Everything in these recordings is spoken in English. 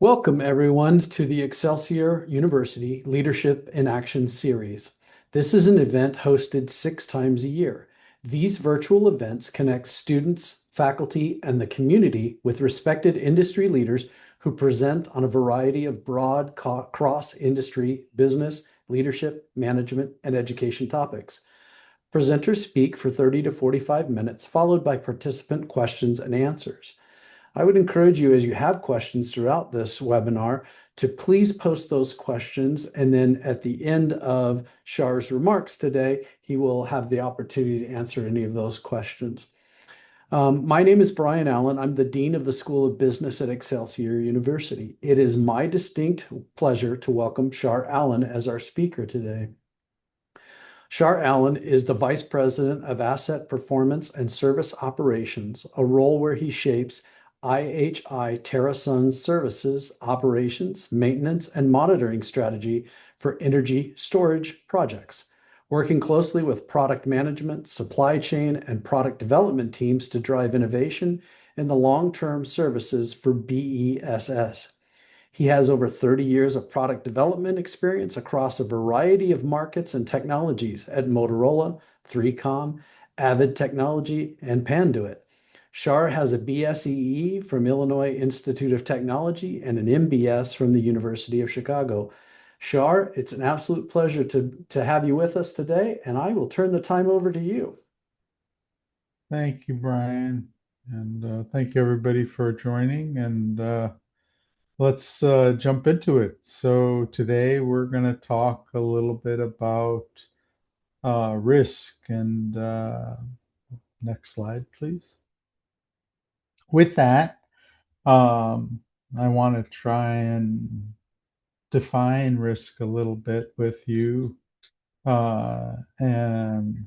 Welcome, everyone, to the Excelsior University Leadership in Action series. This is an event hosted 6 times a year. These virtual events connect students, faculty, and the community with respected industry leaders who present on a variety of broad cross-industry business, leadership, management, and education topics. Presenters speak for 30 to 45 minutes, followed by participant questions and answers. I would encourage you, as you have questions throughout this webinar, to please post those questions. And then at the end of Shar's remarks today, he will have the opportunity to answer any of those questions. My name is Brian Allen. I'm the Dean of the School of Business at Excelsior University. It is my distinct pleasure to welcome Shar Allen as our speaker today. Shar Allen is the Vice President of Asset Performance and Service Operations, a role where he shapes IHI TerraSun's services, operations, maintenance, and monitoring strategy for energy storage projects, working closely with product management, supply chain, and product development teams to drive innovation in the long-term services for BESS. He has over 30 years of product development experience across a variety of markets and technologies at Motorola, 3Com, Avid Technology, and Panduit. Shar has a BSEE from Illinois Institute of Technology and an MBS from the University of Chicago. Shar, it's an absolute pleasure to have you with us today, and I will turn the time over to you. Thank you, Brian. And thank you, everybody, for joining. And let's jump into it. So, today we're going to talk a little bit about risk. And next slide, please. With that, I want to try and define risk a little bit with you. And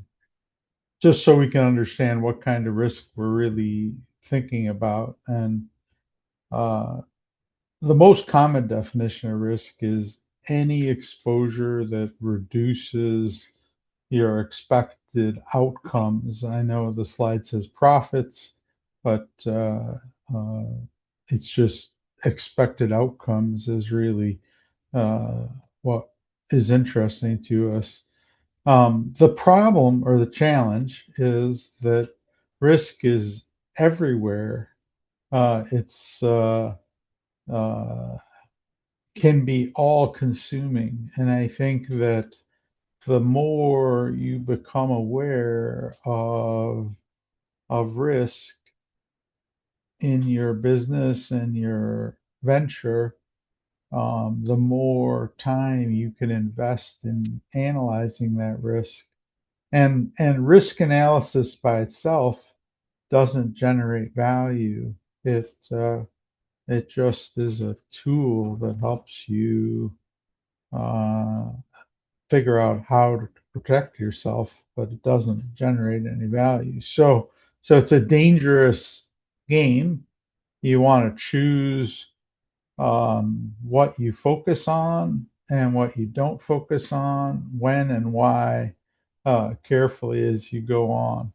just so we can understand what kind of risk we're really thinking about. And uh, the most common definition of risk is any exposure that reduces your expected outcomes. I know the slide says profits, but uh, it's just expected outcomes is really uh, what is interesting to us. The problem or the challenge is that risk is everywhere. It's uh, can be all consuming. And I think that the more you become aware of risk in your business and your venture, the more time you can invest in analyzing that risk. And risk analysis by itself doesn't generate value. It just is a tool that helps you uh, figure out how to protect yourself, but it doesn't generate any value. So it's a dangerous game. You want to choose what you focus on and what you don't focus on, when and why, carefully as you go on.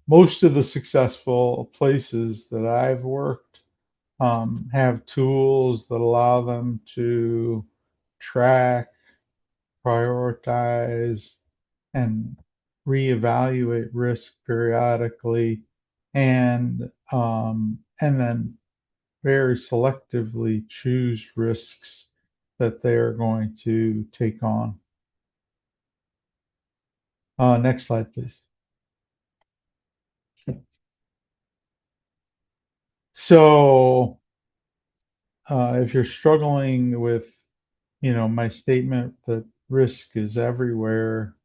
Most of the successful places that I've worked have tools that allow them to track, prioritize, and reevaluate risk periodically, and then very selectively choose risks that they are going to take on. Next slide, please. So, if you're struggling with, my statement that risk is everywhere,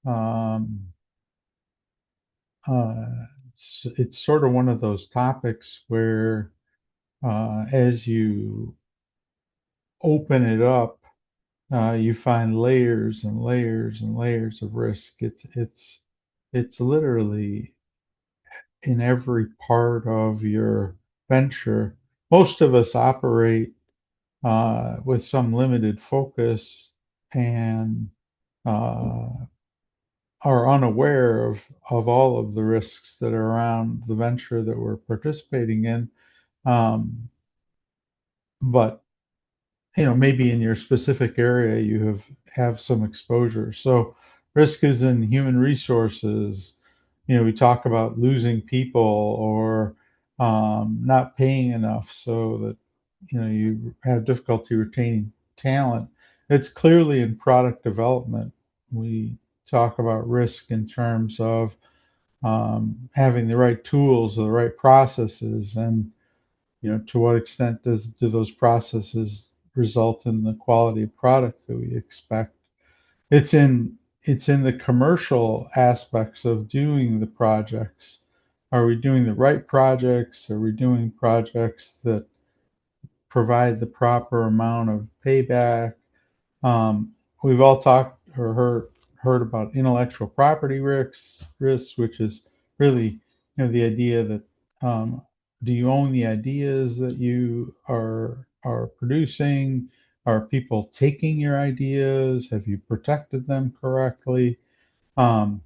um, it's sort of one of those topics where, as you open it up, you find layers and layers and layers of risk. It's literally in every part of your venture. Most of us operate with some limited focus and uh, are unaware of all of the risks that are around the venture that we're participating in. Um, but maybe in your specific area you have some exposure. So risk is in human resources. We talk about losing people or not paying enough so that you have difficulty retaining talent. It's clearly in product development. We talk about risk in terms of having the right tools or the right processes, and to what extent do those processes result in the quality of product that we expect. It's in the commercial aspects of doing the projects. Are we doing the right projects? Are we doing projects that provide the proper amount of payback? Um, we've all talked or heard about intellectual property risks, which is really the idea that do you own the ideas that you are producing? Are people taking your ideas? Have you protected them correctly? Um,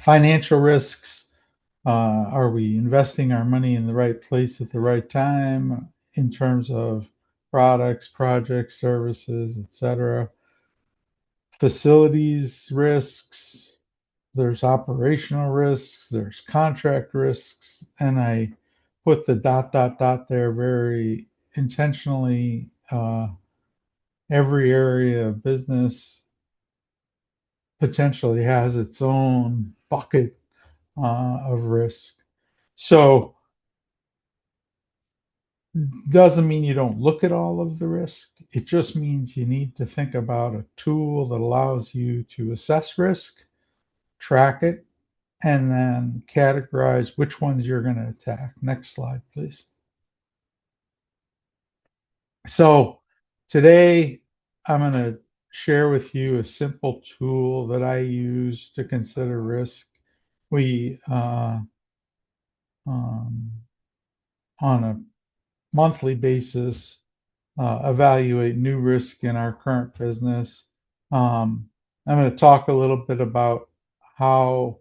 Financial risks. Are we investing our money in the right place at the right time in terms of products, projects, services, etc.? Facilities risks, there's operational risks, there's contract risks, and I put the dot dot dot there very intentionally. Every area of business potentially has its own bucket of risk. So doesn't mean you don't look at all of the risk. It just means you need to think about a tool that allows you to assess risk, track it, and then categorize which ones you're going to attack. Next slide, please. So today I'm going to share with you a simple tool that I use to consider risk. We, on a monthly basis, evaluate new risk in our current business. I'm going to talk a little bit about how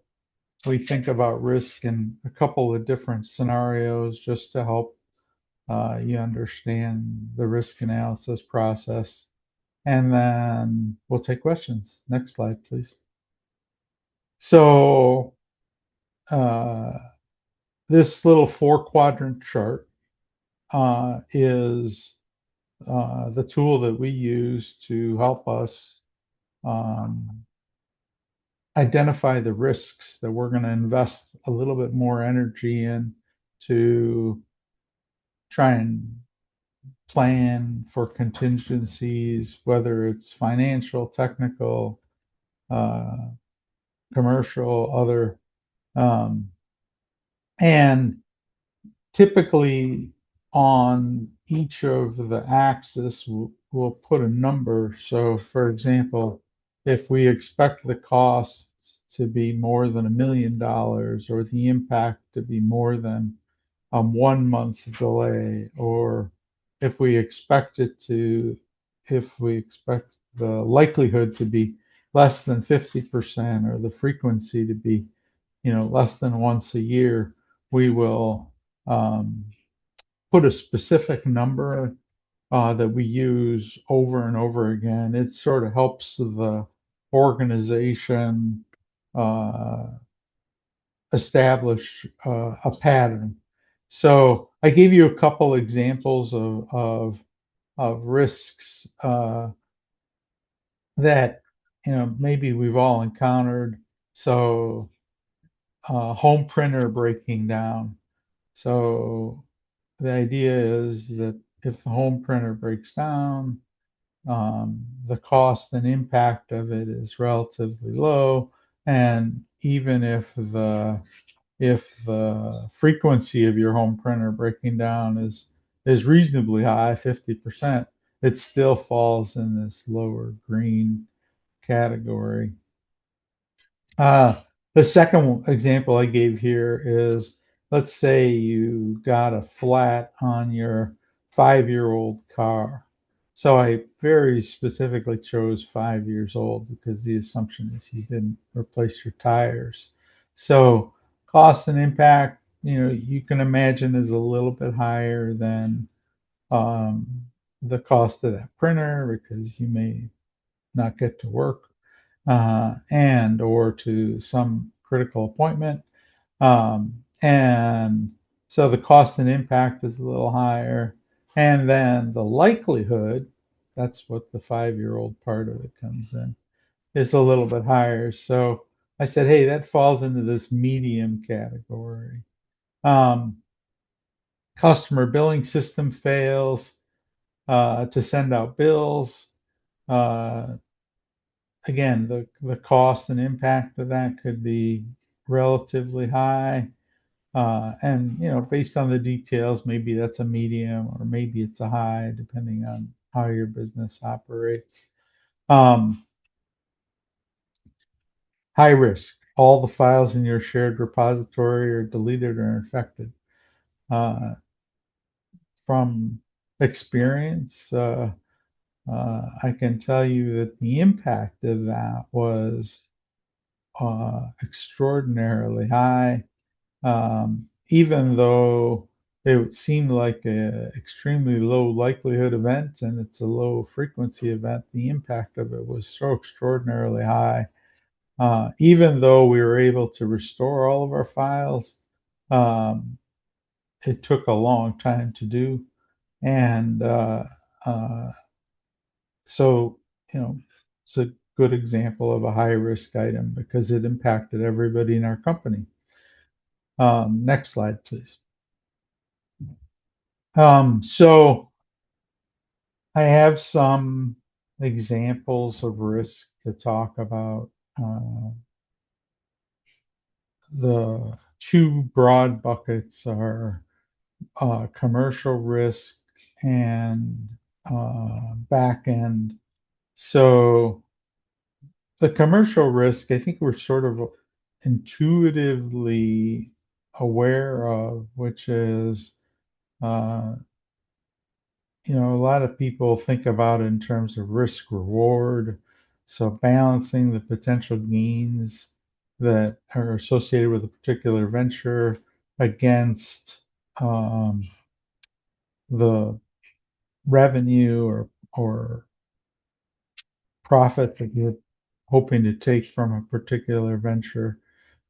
we think about risk in a couple of different scenarios just to help you understand the risk analysis process. And then we'll take questions. Next slide, please. So this little 4-quadrant chart is the tool that we use to help us um, identify the risks that we're going to invest a little bit more energy in to try and plan for contingencies, whether it's financial, technical, uh, commercial, other. Um, and typically on each of the axis, we'll put a number. So for example, if we expect the cost to be more than $1 million or the impact to be more than 1 month delay, or if we expect the likelihood to be less than 50% or the frequency to be, less than once a year, we will um, put a specific number that we use over and over again. It sort of helps the organization uh, establish a pattern. So I gave you a couple examples of risks that maybe we've all encountered. So home printer breaking down. So the idea is that if the home printer breaks down, the cost and impact of it is relatively low, and even if the frequency of your home printer breaking down is reasonably high, 50%, it still falls in this lower green category. The second example I gave here is, let's say you got a flat on your 5-year-old car. So I very specifically chose 5 years old because the assumption is you didn't replace your tires. So cost and impact, you can imagine is a little bit higher than um, the cost of that printer because you may not get to work and or to some critical appointment. And so the cost and impact is a little higher. And then the likelihood, that's what the 5-year-old part of it comes in, is a little bit higher. So I said, hey, that falls into this medium category. Um, Customer billing system fails to send out bills. Uh, Again, the cost and impact of that could be relatively high. And based on the details, maybe that's a medium or maybe it's a high, depending on how your business operates. Um, High risk. All the files in your shared repository are deleted or infected. Uh, from experience, I can tell you that the impact of that was extraordinarily high. Even though it seemed like an extremely low likelihood event and it's a low frequency event, the impact of it was so extraordinarily high. Even though we were able to restore all of our files, um, it took a long time to do. And uh, so, it's a good example of a high risk item because it impacted everybody in our company. Next slide, please. So I have some examples of risk to talk about. The two broad buckets are commercial risk and back end. So the commercial risk, I think we're sort of intuitively aware of, which is uh, a lot of people think about it in terms of risk reward. So balancing the potential gains that are associated with a particular venture against um, the revenue or profit that you're hoping to take from a particular venture.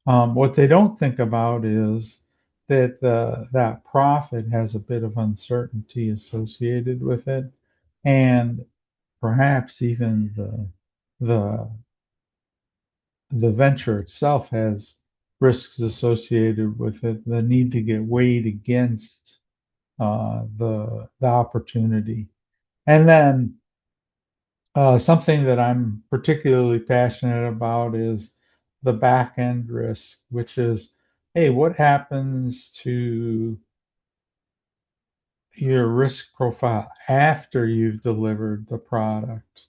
What they don't think about is that that profit has a bit of uncertainty associated with it, and perhaps even the the venture itself has risks associated with it that need to get weighed against the opportunity. And then something that I'm particularly passionate about is the back end risk, which is, hey, what happens to your risk profile after you've delivered the product,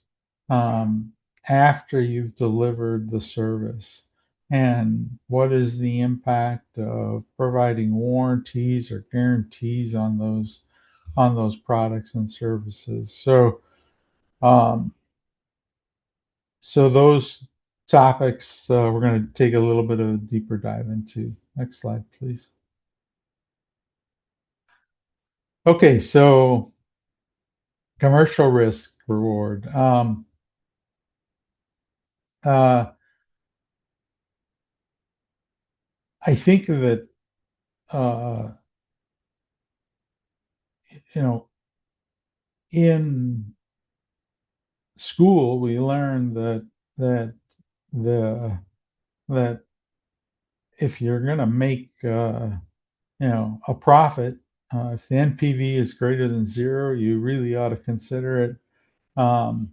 um, after you've delivered the service, and what is the impact of providing warranties or guarantees on those products and services. Um, so those topics we're going to take a little bit of a deeper dive into. Next slide, please. Okay, so commercial risk reward. Uh, I think that uh, you know in school we learn that the that if you're going to make a profit, if the NPV is greater than zero, you really ought to consider it. Um,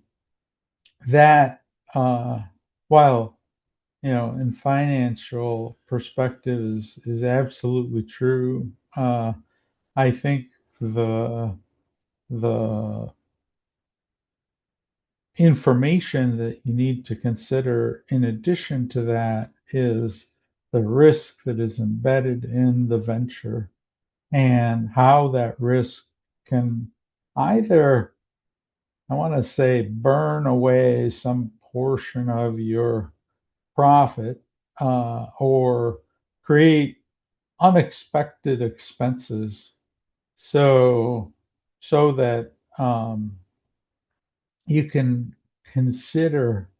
that while in financial perspective is absolutely true. I think the the information that you need to consider in addition to that is the risk that is embedded in the venture and how that risk can either, I want to say, burn away some portion of your profit or create unexpected expenses. So so that you can consider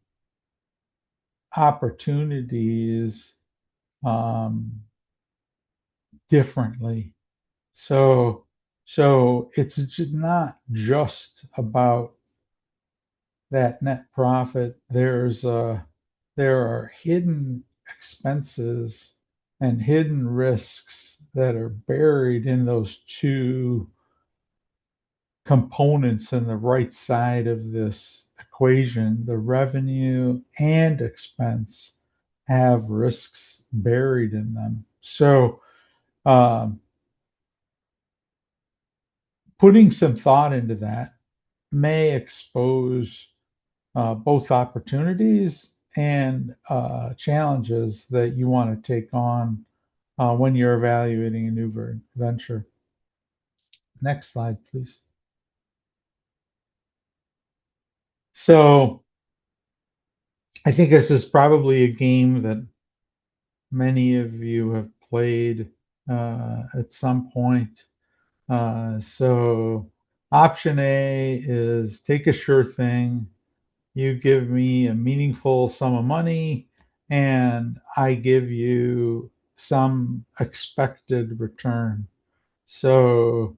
opportunities um, differently. So, so it's not just about that net profit. There are hidden expenses and hidden risks that are buried in those two components in the right side of this equation. The revenue and expense have risks buried in them. So, um, putting some thought into that may expose both opportunities and challenges that you want to take on when you're evaluating a new venture. Next slide, please. So I think this is probably a game that many of you have played at some point. So option A is take a sure thing. You give me a meaningful sum of money, and I give you some expected return. So,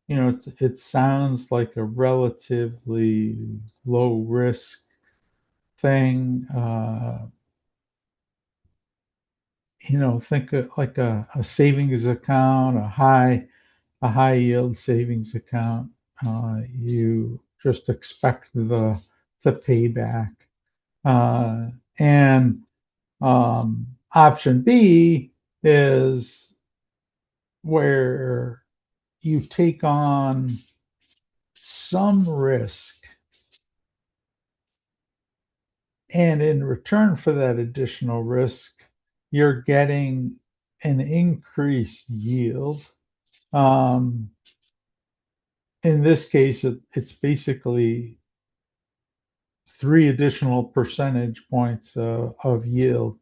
it sounds like a relatively low risk thing. Think of like a savings account, a high yield savings account. You just expect the payback. And option B is where you take on some risk, and in return for that additional risk, you're getting an increased yield. Um, in this case, it's basically 3 additional percentage points of yield.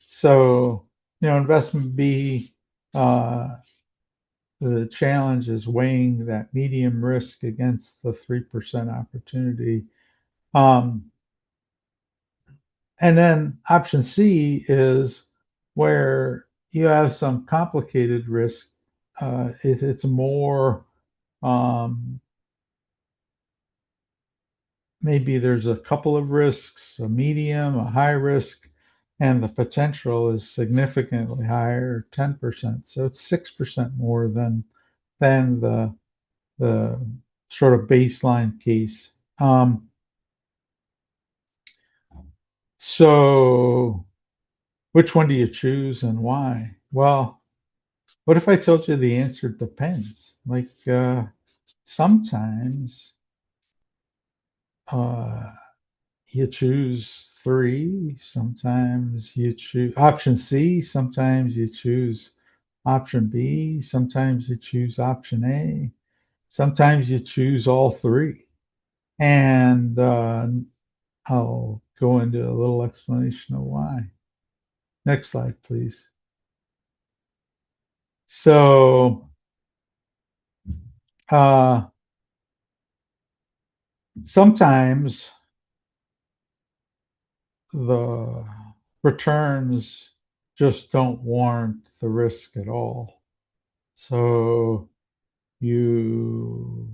So, investment B, the challenge is weighing that medium risk against the 3% opportunity. Um, and then option C is where you have some complicated risk. It's more, um, maybe there's a couple of risks, a medium, a high risk, and the potential is significantly higher, 10%. So it's 6% more than the sort of baseline case. So which one do you choose and why? Well, what if I told you the answer depends? Like sometimes uh, you choose three, sometimes you choose option C, sometimes you choose option B, sometimes you choose option A, sometimes you choose all three. And I'll go into a little explanation of why. Next slide, please. So, uh, sometimes the returns just don't warrant the risk at all. So you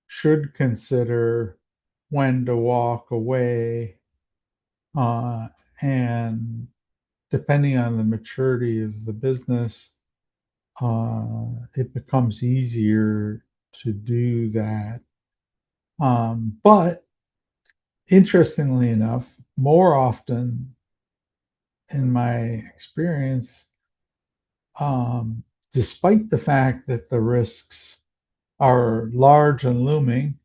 should consider when to walk away, uh, and depending on the maturity of the business, it becomes easier to do that. But interestingly enough, more often in my experience, um, despite the fact that the risks are large and looming,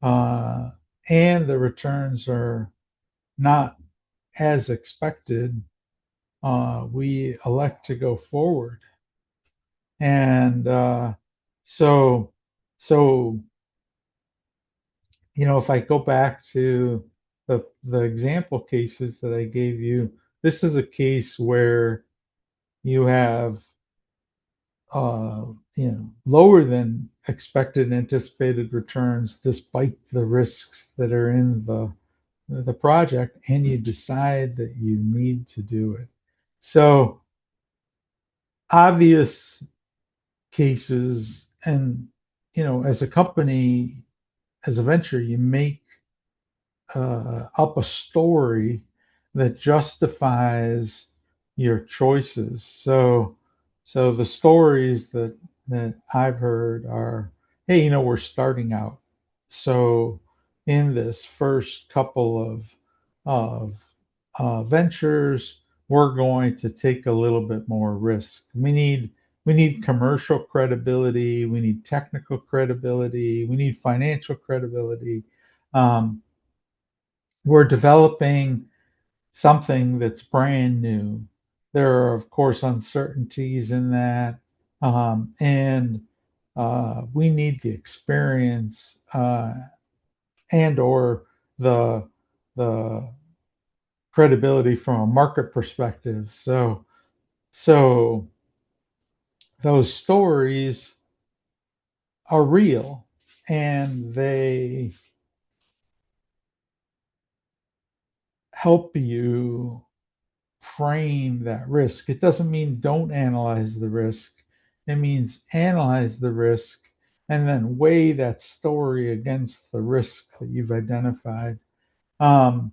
uh, and the returns are not as expected, we elect to go forward. And so, so if I go back to the example cases that I gave you, this is a case where you have lower than expected and anticipated returns despite the risks that are in the project, and you decide that you need to do it. So obvious cases, and as a company, as a venture, you make up a story that justifies your choices. So the stories that I've heard are, hey, we're starting out. So in this first couple of ventures, we're going to take a little bit more risk. We need commercial credibility. We need technical credibility. We need financial credibility. Um, we're developing something that's brand new. There are, of course, uncertainties in that, and we need the experience and or the the credibility from a market perspective. So those stories are real, and they help you frame that risk. It doesn't mean don't analyze the risk. It means analyze the risk and then weigh that story against the risk that you've identified. Um,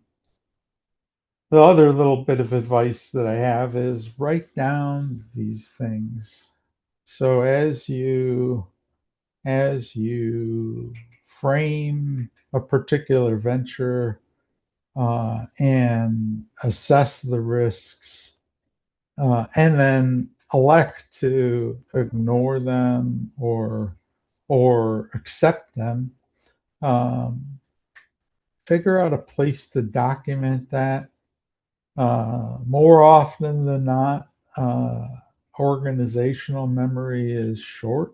the other little bit of advice that I have is write down these things. So as you frame a particular venture and assess the risks, and then elect to ignore them or accept them. Um, Figure out a place to document that. More often than not, organizational memory is short,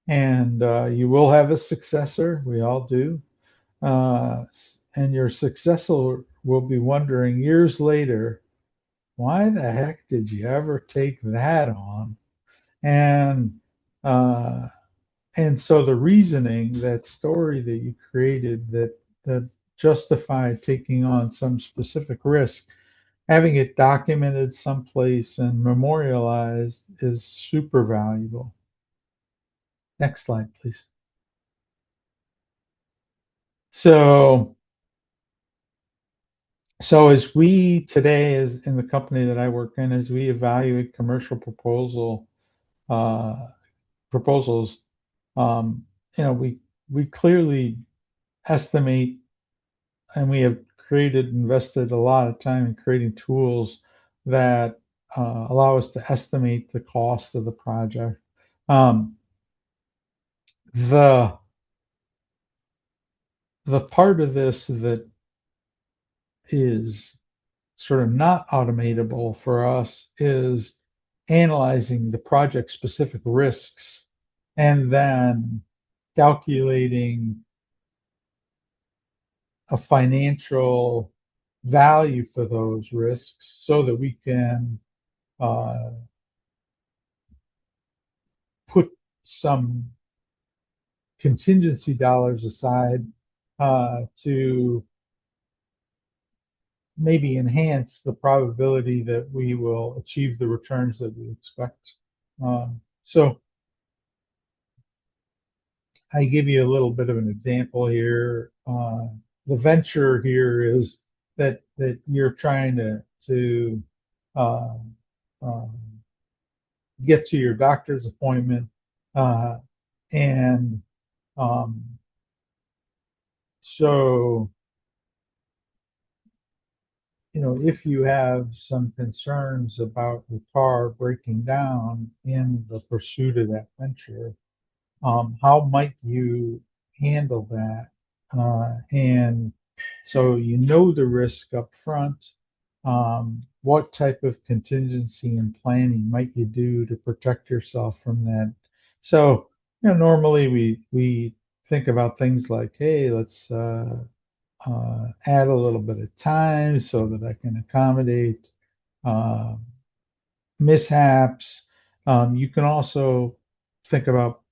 and you will have a successor. We all do. And your successor will be wondering years later, why the heck did you ever take that on? And uh, and so the reasoning, that story that you created that justified taking on some specific risk, having it documented someplace and memorialized is super valuable. Next slide, please. So so as we today, as in the company that I work in, as we evaluate commercial uh, proposals, um, we clearly estimate, and we have invested a lot of time in creating tools that allow us to estimate the cost of the project. Um, the the part of this that is sort of not automatable for us is analyzing the project specific risks and then calculating a financial value for those risks so that we can uh, put some contingency dollars aside to maybe enhance the probability that we will achieve the returns that we expect. So I give you a little bit of an example here. The venture here is that you're trying to uh, um, get to your doctor's appointment, uh, and um, so if you have some concerns about the car breaking down in the pursuit of that venture, how might you handle that? And so the risk up front. What type of contingency and planning might you do to protect yourself from that? So, normally we think about things like, hey, let's add a little bit of time so that I can accommodate uh, mishaps. You can also think about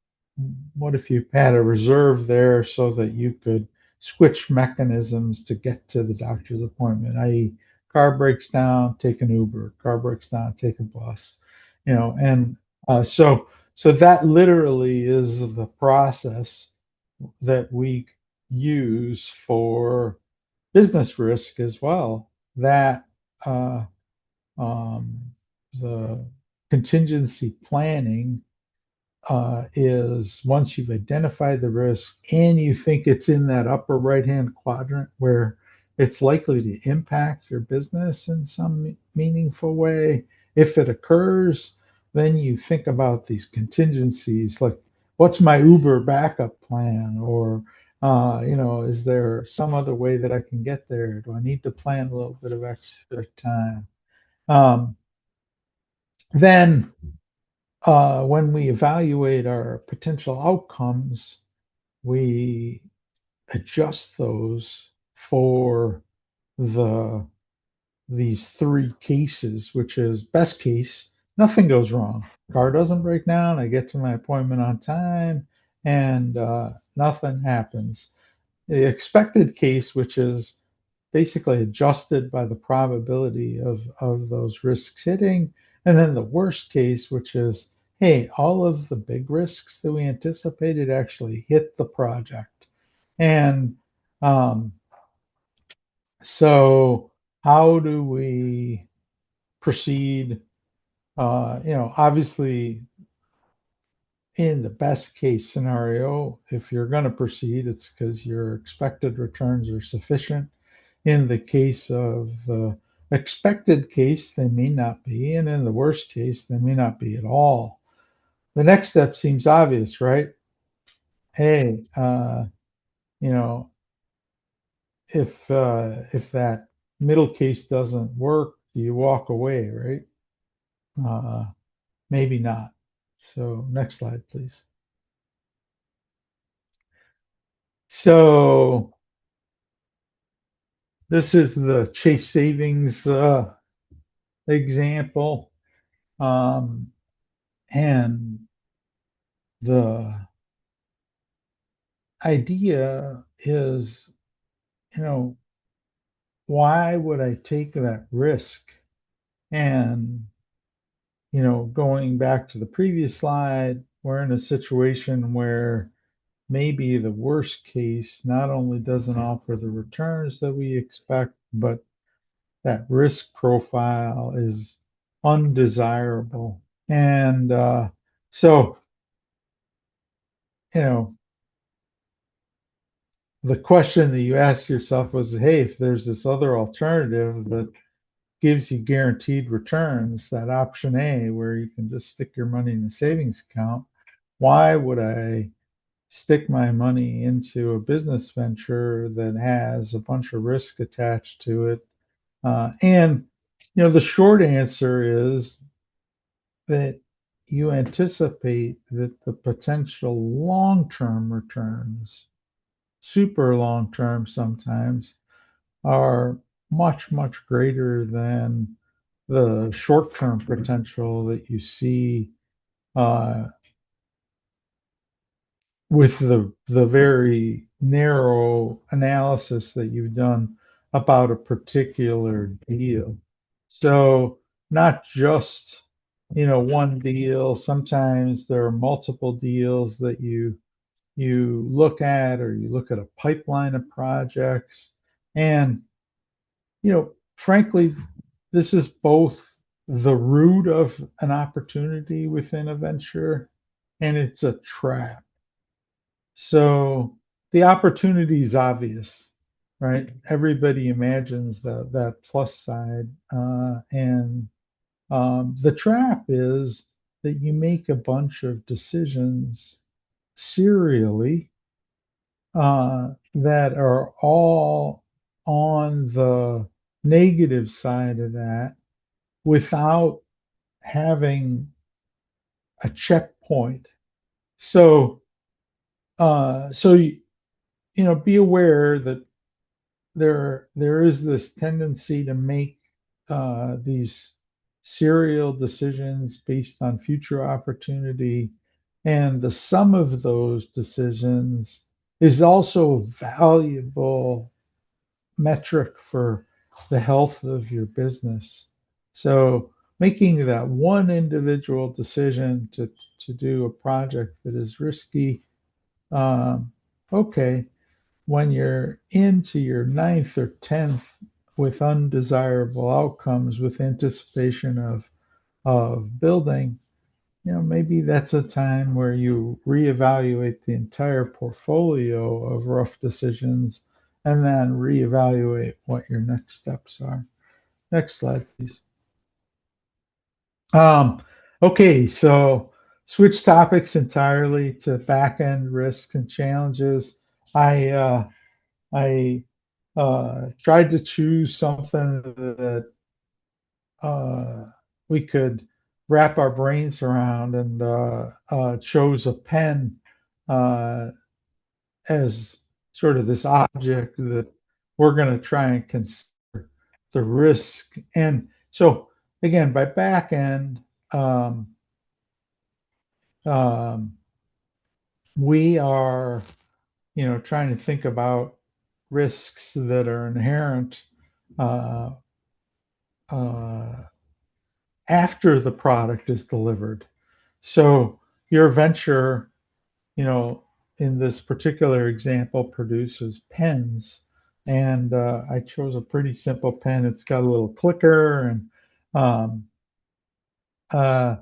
what if you had a reserve there so that you could switch mechanisms to get to the doctor's appointment, i.e., car breaks down, take an Uber, car breaks down, take a bus, and so that literally is the process that we use for business risk as well. That uh, um, the contingency planning is once you've identified the risk and you think it's in that upper right hand quadrant where it's likely to impact your business in some meaningful way. If it occurs, then you think about these contingencies like what's my Uber backup plan? Or, is there some other way that I can get there? Do I need to plan a little bit of extra time? Um, then when we evaluate our potential outcomes, we adjust those for the these three cases, which is best case, nothing goes wrong. Car doesn't break down. I get to my appointment on time, and nothing happens. The expected case, which is basically adjusted by the probability of those risks hitting. And then the worst case, which is, hey, all of the big risks that we anticipated actually hit the project. And um, so, how do we proceed? Obviously, in the best case scenario, if you're going to proceed, it's because your expected returns are sufficient. In the case of the expected case, they may not be, and in the worst case, they may not be at all. The next step seems obvious, right? Hey, you know, if that middle case doesn't work, you walk away, right? Uh, Maybe not. So next slide, please. So this is the Chase Savings example, um, and the idea is, you know, why would I take that risk? And, going back to the previous slide, we're in a situation where maybe the worst case not only doesn't offer the returns that we expect, but that risk profile is undesirable. And so, you know, the question that you asked yourself was, hey, if there's this other alternative that gives you guaranteed returns, that option A, where you can just stick your money in a savings account, why would I stick my money into a business venture that has a bunch of risk attached to it? And the short answer is that you anticipate that the potential long-term returns, super long-term sometimes, are much, much greater than the short-term potential that you see uh, with the very narrow analysis that you've done about a particular deal. So not just one deal. Sometimes there are multiple deals that you look at, or you look at a pipeline of projects. And frankly, this is both the root of an opportunity within a venture, and it's a trap. So the opportunity is obvious, right? Everybody imagines that plus side, and the trap is that you make a bunch of decisions serially that are all on the negative side of that without having a checkpoint. So, be aware that there is this tendency to make these serial decisions based on future opportunity, And the sum of those decisions is also a valuable metric for the health of your business. So making that one individual decision to do a project that is risky, um, okay, when you're into your ninth or 10th with undesirable outcomes, with anticipation of building, maybe that's a time where you reevaluate the entire portfolio of rough decisions and then reevaluate what your next steps are. Next slide, please. Um, okay, so switch topics entirely to back-end risks and challenges. I tried to choose something that we could wrap our brains around, and chose a pen uh, as sort of this object that we're going to try and consider the risk. And so, again, by back end, um, um, we are, trying to think about risks that are inherent uh, uh, after the product is delivered. So your venture, you know, in this particular example, produces pens. And I chose a pretty simple pen. It's got a little clicker, um, uh,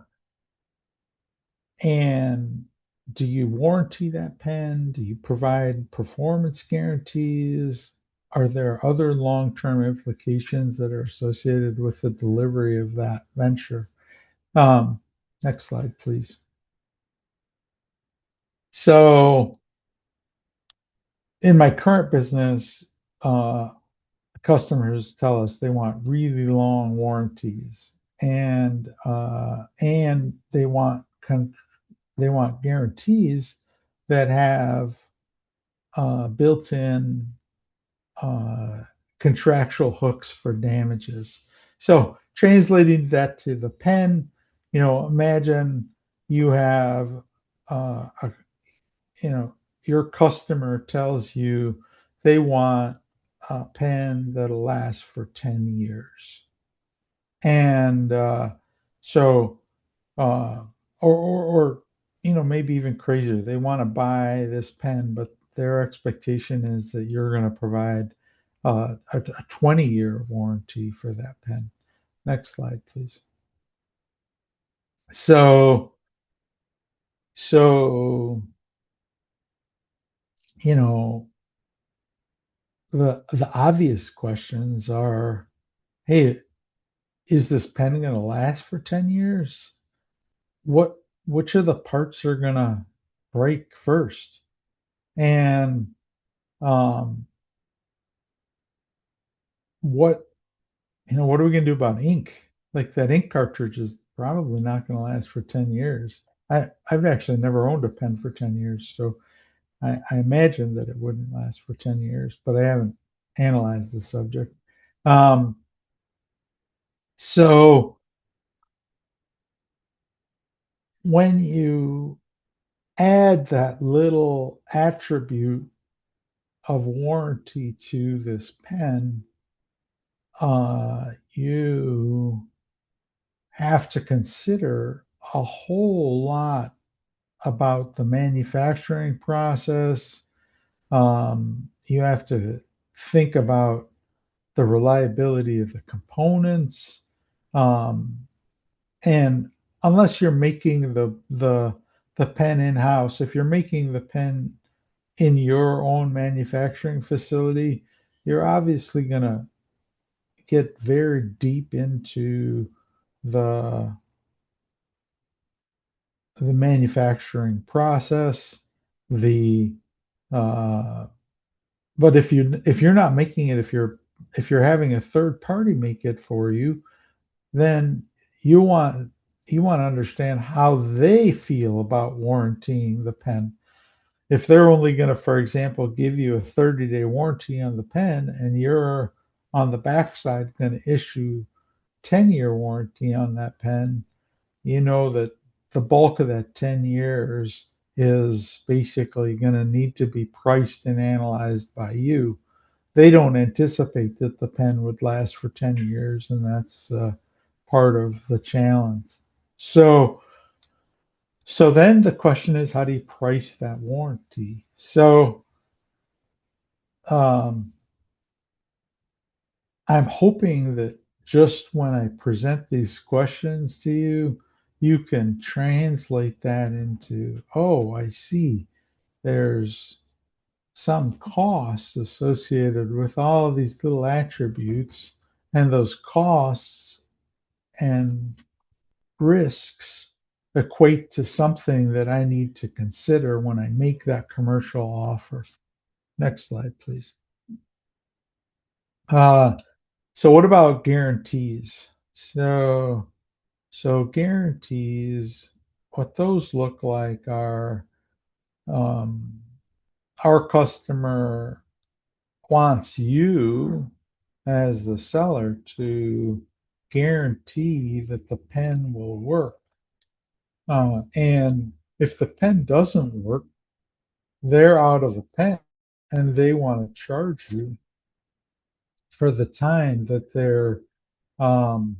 and do you warranty that pen? Do you provide performance guarantees? Are there other long-term implications that are associated with the delivery of that venture? Um, Next slide, please. So in my current business, uh, customers tell us they want really long warranties, and they want guarantees that have built-in uh, contractual hooks for damages. So translating that to the pen, imagine you have a you know, your customer tells you they want a pen that'll last for 10 years. And so, uh, or, maybe even crazier, they want to buy this pen, but their expectation is that you're going to provide a 20-year warranty for that pen. Next slide, please. So, so, you know, the obvious questions are, hey, is this pen going to last for 10 years? What which of the parts are going to break first? And um, what what are we going to do about ink? Like that ink cartridge is probably not going to last for 10 years. I've actually never owned a pen for 10 years, so I imagine that it wouldn't last for 10 years, but I haven't analyzed the subject. Um, so when you add that little attribute of warranty to this pen, you have to consider a whole lot about the manufacturing process. You have to think about the reliability of the components. Um, and unless you're making the pen in house, if you're making the pen in your own manufacturing facility, you're obviously going to get very deep into the the manufacturing process. The uh, but if you're not making it, if you're having a third party make it for you, then you want you want to understand how they feel about warranting the pen. If they're only going to, for example, give you a 30-day warranty on the pen, and you're on the backside going to issue 10-year warranty on that pen, you know that the bulk of that 10 years is basically going to need to be priced and analyzed by you. They don't anticipate that the pen would last for 10 years, and that's part of the challenge. So, so then the question is, how do you price that warranty? So, um, I'm hoping that just when I present these questions to you, you can translate that into, oh, I see. There's some costs associated with all of these little attributes, and those costs and risks equate to something that I need to consider when I make that commercial offer. Next slide, please. Uh, so what about guarantees? So guarantees, what those look like are um, our customer wants you as the seller to guarantee that the pen will work. And if the pen doesn't work, they're out of a pen and they want to charge you for the time that they're. Um,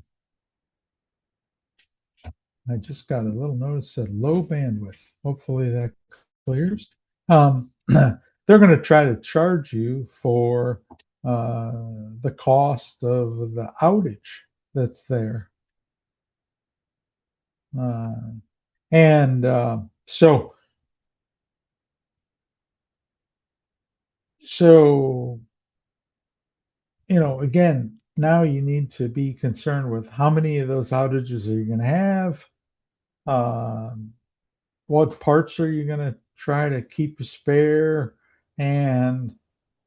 I just got a little notice that low bandwidth. Hopefully that clears. They're going to try to charge you for the cost of the outage that's there. Uh, and so, so again, now you need to be concerned with how many of those outages are you going to have? Um, what parts are you going to try to keep spare? And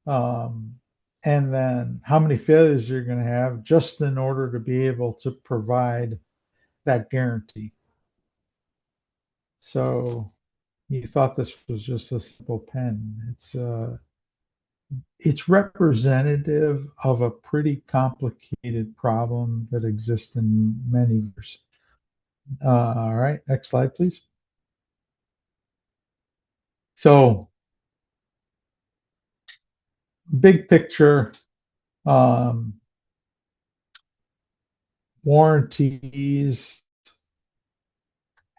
um, and then how many failures you're going to have just in order to be able to provide that guarantee. So you thought this was just a simple pen. It's representative of a pretty complicated problem that exists in many years. All right, next slide, please. So, big picture, um, warranties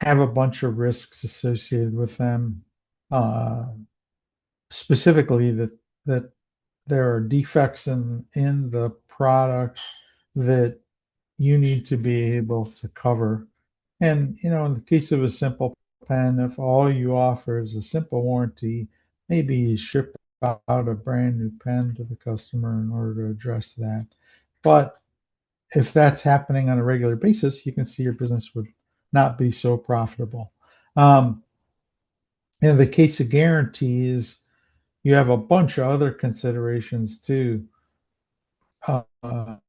have a bunch of risks associated with them. Uh, Specifically, that there are defects in the product that you need to be able to cover. And, in the case of a simple pen, if all you offer is a simple warranty, maybe you ship out a brand new pen to the customer in order to address that. But if that's happening on a regular basis, you can see your business would not be so profitable. Um, in the case of guarantees, you have a bunch of other considerations too. Uh,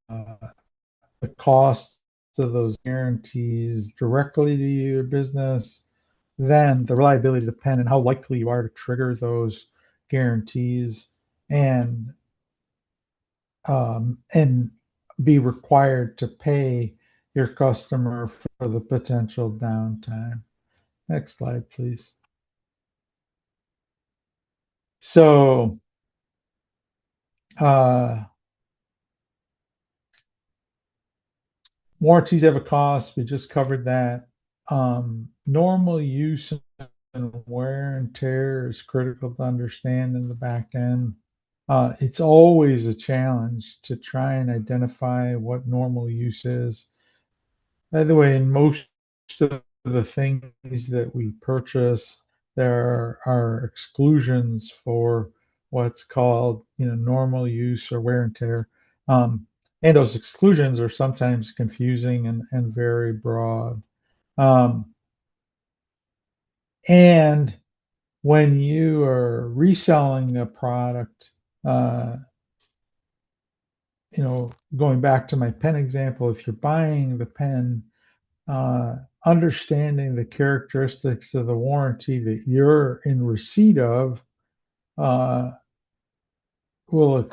the cost of those guarantees directly to your business, then the reliability of the pen and how likely you are to trigger those guarantees, and and be required to pay your customer for the potential downtime. Next slide, please. So, uh, warranties have a cost. We just covered that. Normal use and wear and tear is critical to understand in the back end. It's always a challenge to try and identify what normal use is. By the way, in most of the things that we purchase, there are exclusions for what's called, normal use or wear and tear. And those exclusions are sometimes confusing and very broad. Um, and when you are reselling a product, uh, going back to my pen example, if you're buying the pen, understanding the characteristics of the warranty that you're in receipt of uh, will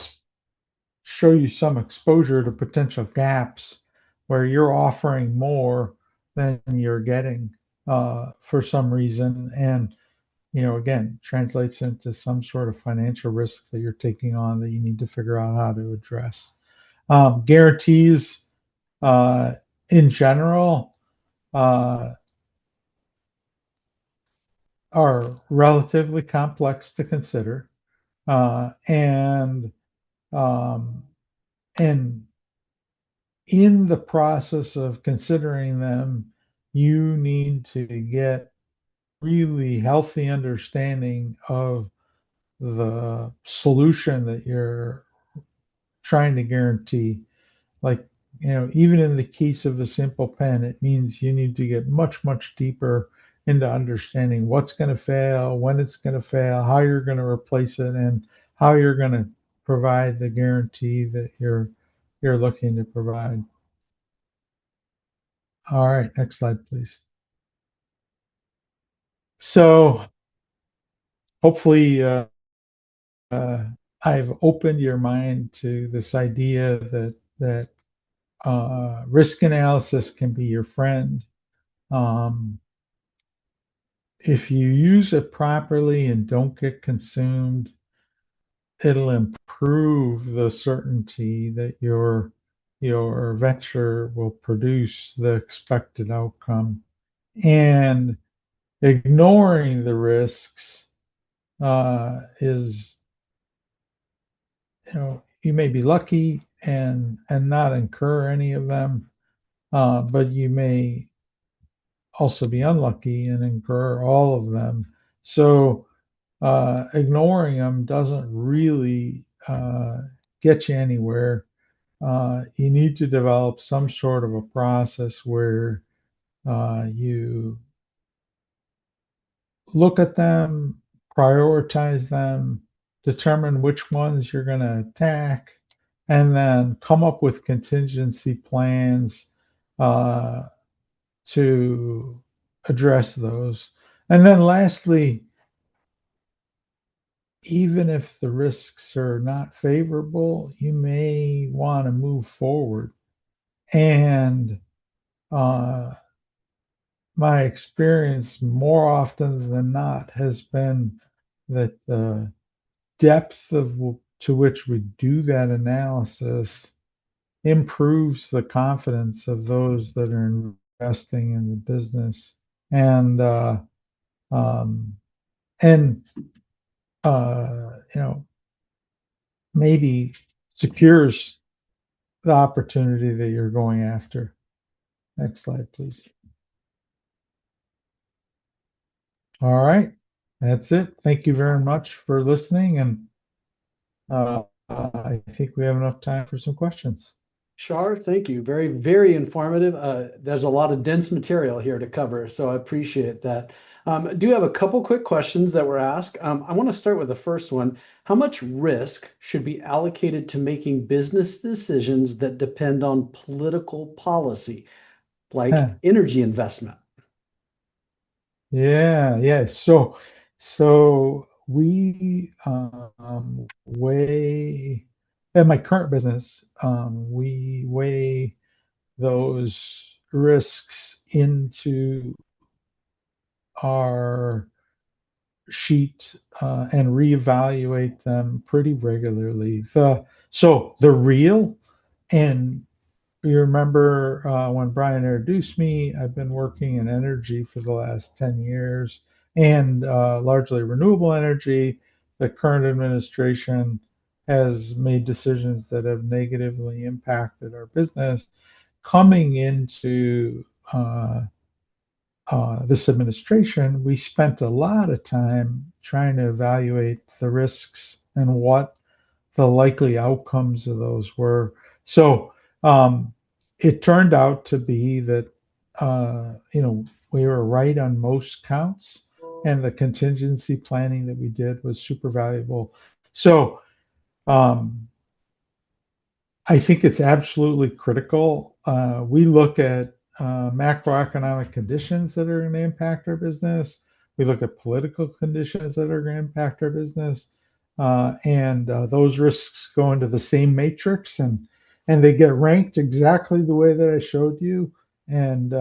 show you some exposure to potential gaps where you're offering more than you're getting. for some reason, and again, translates into some sort of financial risk that you're taking on that you need to figure out how to address. Guarantees, uh, in general, uh, are relatively complex to consider, and um, and in the process of considering them, you need to get really healthy understanding of the solution that you're trying to guarantee. Like, even in the case of a simple pen, it means you need to get much, much deeper into understanding what's going to fail, when it's going to fail, how you're going to replace it, and how you're going to provide the guarantee that you're looking to provide. All right, next slide, please. So hopefully, uh, I've opened your mind to this idea that risk analysis can be your friend. Um, if you use it properly and don't get consumed, it'll improve the certainty that your venture will produce the expected outcome. And ignoring the risks is, you may be lucky and not incur any of them, but you may also be unlucky and incur all of them. So ignoring them doesn't really get you anywhere. You need to develop some sort of a process where you look at them, prioritize them, determine which ones you're going to attack, and then come up with contingency plans uh, to address those. And then lastly, even if the risks are not favorable, you may want to move forward. And uh, my experience more often than not has been that the depth to which we do that analysis improves the confidence of those that are investing in the business, and um, and maybe secures the opportunity that you're going after. Next slide, please. All right, that's it. Thank you very much for listening, and I think we have enough time for some questions. Shar, thank you. Very, very informative. There's a lot of dense material here to cover, so I appreciate that. I do have a couple quick questions that were asked. I want to start with the first one. How much risk should be allocated to making business decisions that depend on political policy, like energy investment? Yeah. So we weigh in my current business, we weigh those risks into our sheet and reevaluate them pretty regularly. So they're real, and you remember when Brian introduced me, I've been working in energy for the last 10 years, and largely renewable energy. The current administration has made decisions that have negatively impacted our business. Coming into this administration, we spent a lot of time trying to evaluate the risks and what the likely outcomes of those were. So it turned out to be that we were right on most counts, and the contingency planning that we did was super valuable. So um, I think it's absolutely critical. We look at macroeconomic conditions that are going to impact our business. We look at political conditions that are going to impact our business, and those risks go into the same matrix, and they get ranked exactly the way that I showed you. And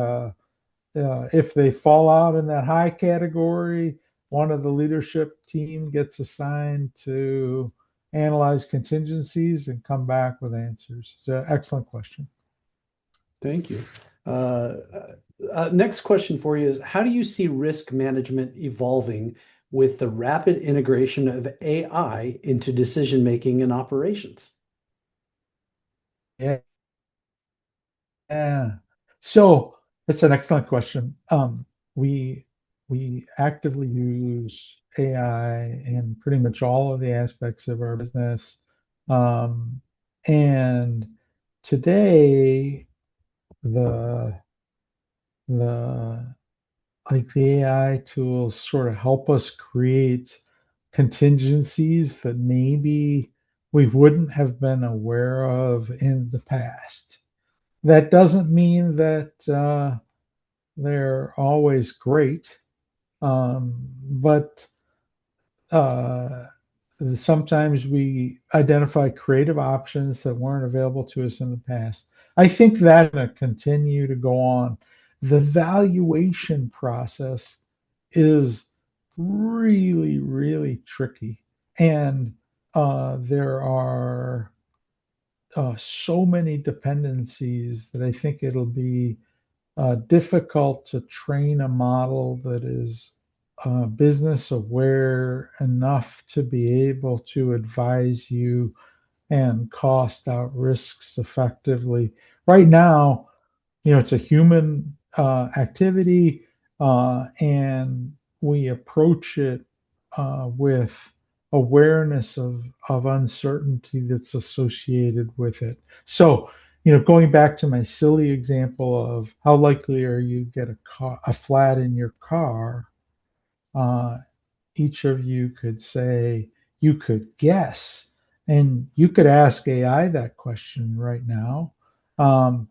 if they fall out in that high category, one of the leadership team gets assigned to analyze contingencies and come back with answers. It's an excellent question. Thank you. Uh, Next question for you is, how do you see risk management evolving with the rapid integration of AI into decision-making and operations? Yeah. Yeah. So it's an excellent question. We we actively use AI in pretty much all of the aspects of our business. Um, and today, the the like the AI tools sort of help us create contingencies that maybe we wouldn't have been aware of in the past. That doesn't mean that they're always great, but uh, sometimes we identify creative options that weren't available to us in the past. I think that's going to continue to go on. The valuation process is really, really tricky. And there are so many dependencies that I think it'll be difficult to train a model that is business aware enough to be able to advise you and cost out risks effectively. Right now, it's a human activity, and we approach it with awareness of uncertainty that's associated with it. So, going back to my silly example of how likely are you to get a flat in your car, uh, each of you could say, you could guess, and you could ask AI that question right now. Um,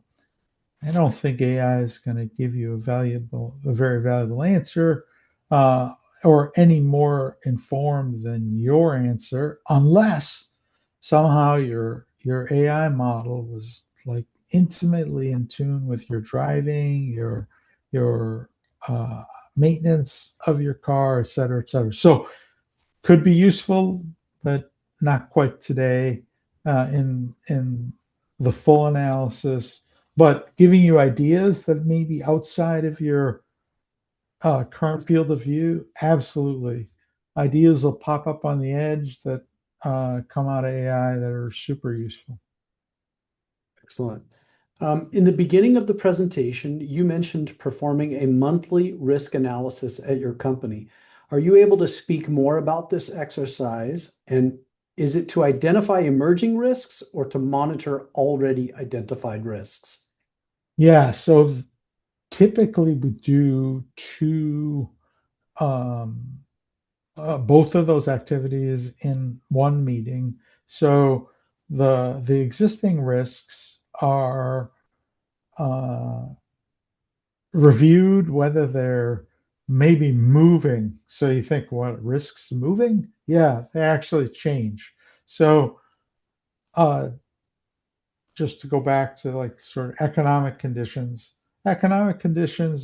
I don't think AI is going to give you a very valuable answer, uh, or any more informed than your answer, unless somehow your AI model was like intimately in tune with your driving, your maintenance of your car, et cetera, et cetera. So could be useful, but not quite today in the full analysis. But giving you ideas that may be outside of your current field of view, absolutely. Ideas will pop up on the edge that come out of AI that are super useful. Excellent. In the beginning of the presentation, you mentioned performing a monthly risk analysis at your company. Are you able to speak more about this exercise? And is it to identify emerging risks or to monitor already identified risks? Yeah, so typically we do two um, both of those activities in one meeting. So the existing risks are uh, reviewed, whether they're maybe moving. So you think, what, risks moving? Yeah, they actually change. So uh, just to go back to like sort of economic conditions,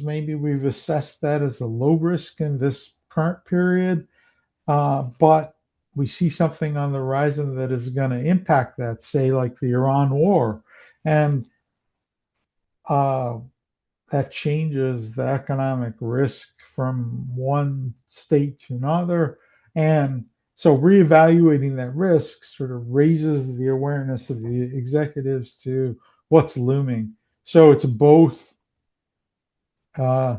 maybe we've assessed that as a low risk in this current period. But we see something on the horizon that is going to impact that, say, like the Iran war. And uh, that changes the economic risk from one state to another. And so reevaluating that risk sort of raises the awareness of the executives to what's looming. So it's both uh,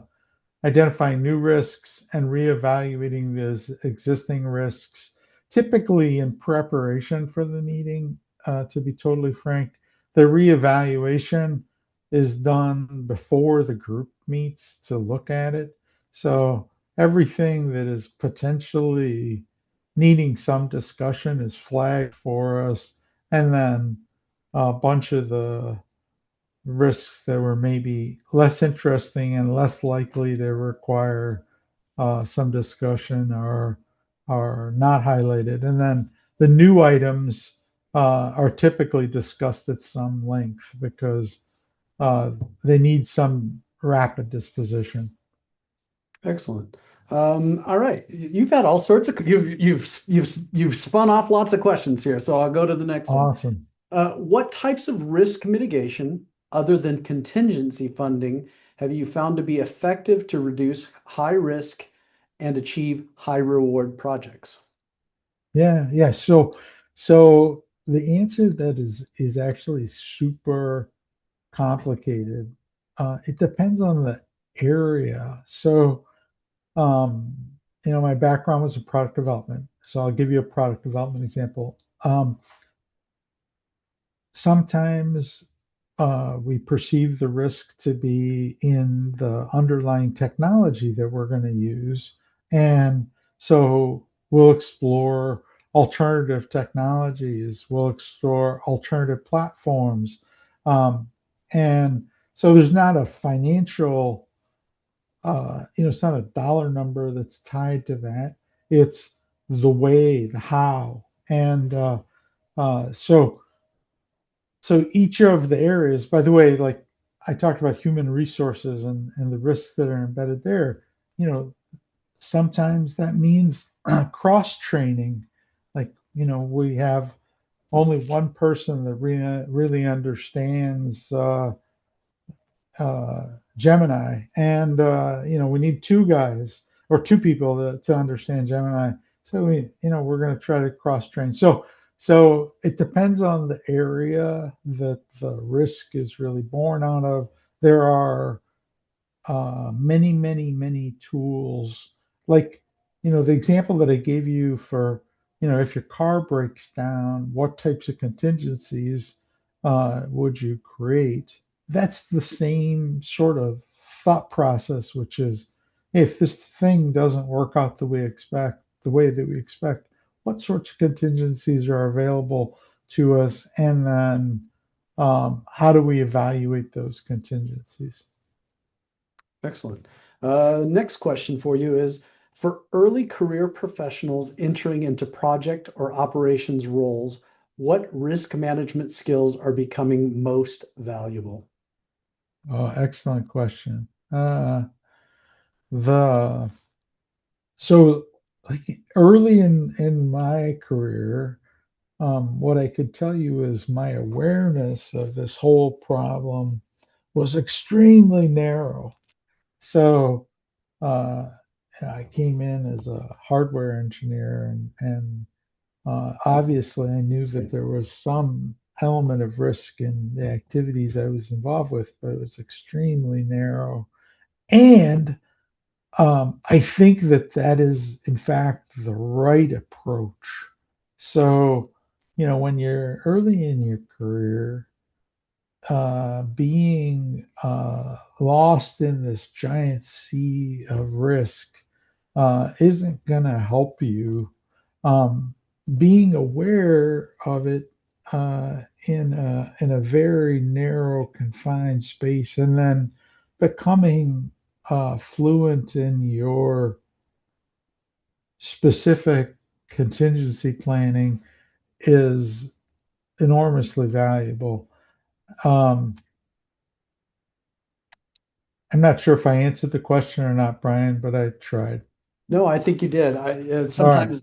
identifying new risks and reevaluating those existing risks, typically in preparation for the meeting. To be totally frank, the reevaluation is done before the group meets to look at it. So everything that is potentially needing some discussion is flagged for us, and then a bunch of the risks that were maybe less interesting and less likely to require some discussion are not highlighted. And then the new items are typically discussed at some length because uh, they need some rapid disposition. Excellent. All right, you've had all sorts of you've spun off lots of questions here, so I'll go to the next one. Awesome. What types of risk mitigation, other than contingency funding, have you found to be effective to reduce high risk and achieve high reward projects? Yeah, yeah. So the answer to that is actually super complicated. It depends on the area. So, um, my background was in product development. So I'll give you a product development example. Sometimes we perceive the risk to be in the underlying technology that we're going to use. And so we'll explore alternative technologies, we'll explore alternative platforms. Um, and so there's not a financial, it's not a dollar number that's tied to that. It's the way, the how. And uh, so, so each of the areas, by the way, like I talked about human resources and the risks that are embedded there, you know, sometimes that means cross training. Like, we have only one person that really understands Gemini, and we need two guys or two people to understand Gemini. So we're going to try to cross train. So it depends on the area that the risk is really born out of. There are many, many, many tools. Like, the example that I gave you for, if your car breaks down, what types of contingencies would you create? That's the same sort of thought process, which is, if this thing doesn't work out the way that we expect, what sorts of contingencies are available to us? And then how do we evaluate those contingencies? Excellent. Next question for you is, for early career professionals entering into project or operations roles, what risk management skills are becoming most valuable? Oh, excellent question. The so like early in my career, what I could tell you is my awareness of this whole problem was extremely narrow. So uh, I came in as a hardware engineer, and obviously I knew that there was some element of risk in the activities I was involved with, but it was extremely narrow. And I think that that is, in fact, the right approach. So, when you're early in your career, being lost in this giant sea of risk isn't going to help you. Um, Being aware of it in a very narrow, confined space, and then becoming fluent in your specific contingency planning is enormously valuable. Um, I'm not sure if I answered the question or not, Brian, but I tried. No, I think you did. All right. Sometimes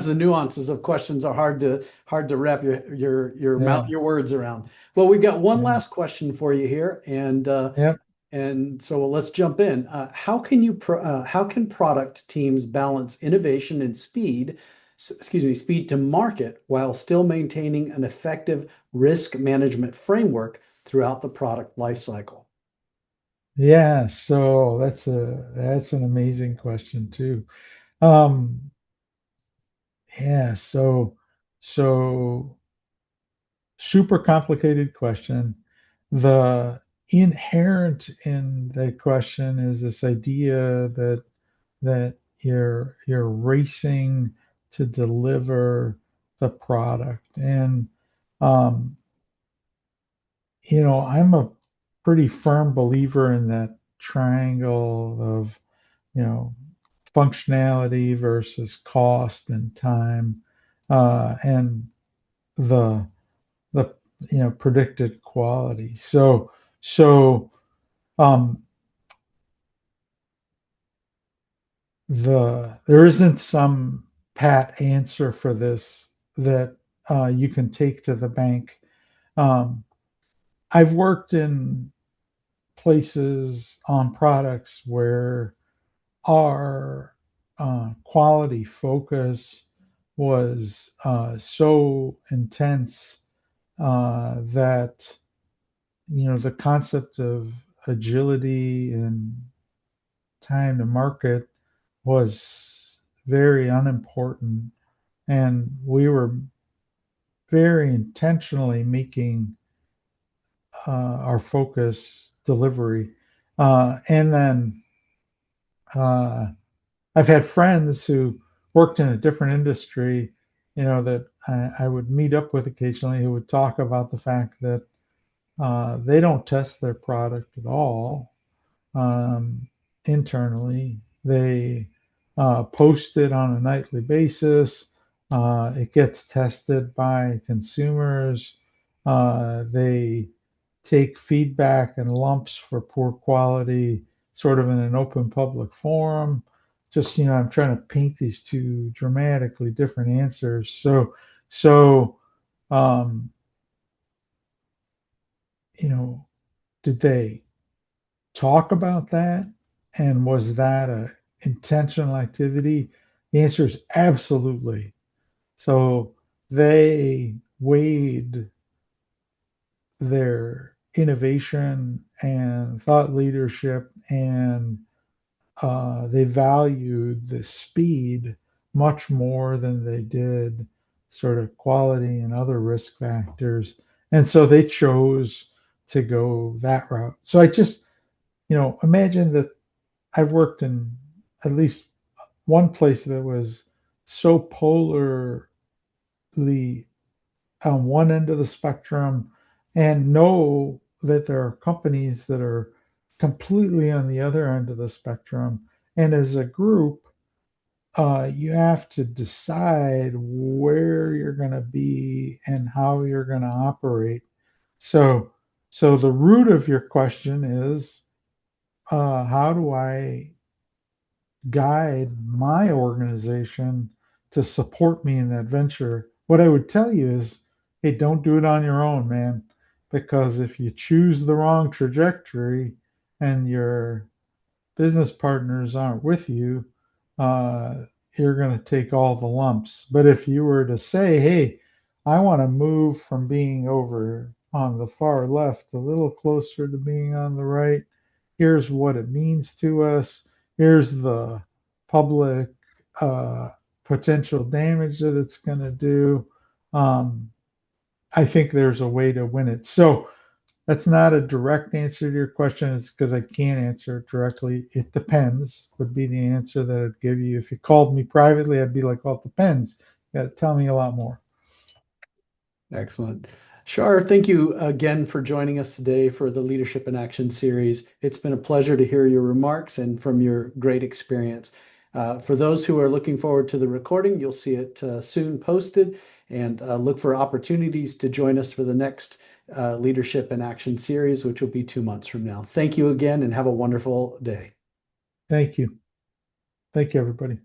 the nuances of questions are hard to wrap Yeah. your words around. Well, we've got one Yeah. last question for you here, and Yep. let's jump in. How can product teams balance innovation and speed to market while still maintaining an effective risk management framework throughout the product lifecycle? Yeah. So that's an amazing question too. Um, yeah. So super complicated question. The inherent in the question is this idea that you're racing to deliver the product. And um, I'm a pretty firm believer in that triangle of, you know, functionality versus cost and time, and the the predicted quality. So um, there isn't some pat answer for this that you can take to the bank. Um, I've worked in places on products where our quality focus was so intense that the concept of agility and time to market was very unimportant, and we were very intentionally making our focus delivery. And then uh, I've had friends who worked in a different industry, that I would meet up with occasionally, who would talk about the fact that they don't test their product at all um, internally. They post it on a nightly basis. It gets tested by consumers. They take feedback in lumps for poor quality, sort of in an open public forum. Just, I'm trying to paint these two dramatically different answers. So, um, you know, did they talk about that? And was that a intentional activity? The answer is absolutely. So they weighed their innovation and thought leadership, and they valued the speed much more than they did sort of quality and other risk factors. And so they chose to go that route. So I just, imagine that I've worked in at least one place that was so polarly on one end of the spectrum, and know that there are companies that are completely on the other end of the spectrum. And as a group, you have to decide where you're going to be and how you're going to operate. So, so the root of your question is, how do I guide my organization to support me in that venture? What I would tell you is, hey, don't do it on your own, man. Because if you choose the wrong trajectory and your business partners aren't with you, uh, you're going to take all the lumps. But if you were to say, hey, I want to move from being over on the far left a little closer to being on the right, here's what it means to us, here's the public uh, potential damage that it's going to do. Um, I think there's a way to win it. So that's not a direct answer to your question. It's because I can't answer it directly. It depends would be the answer that I'd give you. If you called me privately, I'd be like, well, it depends. You got to tell me a lot more. Excellent. Shar, thank you again for joining us today for the Leadership in Action series. It's been a pleasure to hear your remarks and from your great experience. For those who are looking forward to the recording, you'll see it soon posted, and look for opportunities to join us for the next Leadership in Action series, which will be 2 months from now. Thank you again and have a wonderful day. Thank you. Thank you, everybody.